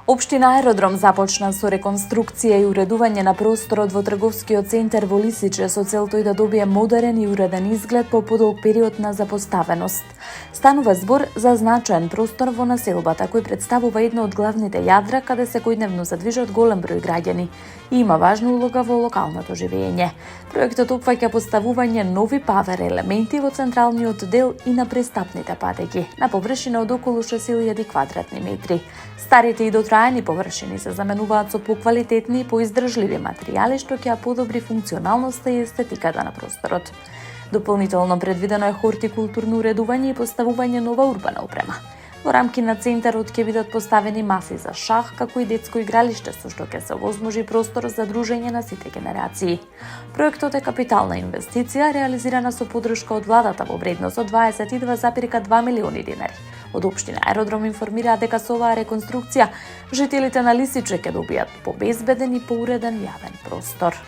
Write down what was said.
Општина Аеродром започна со реконструкција и уредување на просторот во трговскиот центар во Лисиче со цел тој да добие модерен и уреден изглед по подолг период на запоставеност. Станува збор за значаен простор во населбата кој представува едно од главните јадра каде секојдневно се движат голем број граѓани и има важна улога во локалното живење. Проектот опфаќа поставување нови павер елементи во централниот дел и на пристапните патеки на површина од околу 6000 квадратни метри. Старите и дотраени површини се заменуваат со поквалитетни и поиздржливи материјали што ќе подобри функционалноста и естетиката на просторот. Дополнително предвидено е хортикултурно уредување и поставување нова урбана опрема. Во рамки на центарот ќе бидат поставени маси за шах, како и детско игралиште со што ќе се овозможи простор за дружење на сите генерации. Проектот е капитална инвестиција реализирана со поддршка од владата во вредност од 22,2 милиони динари. Од општина Аеродром информираат дека со оваа реконструкција жителите на Лисиче ќе добијат побезбеден и поуреден јавен простор.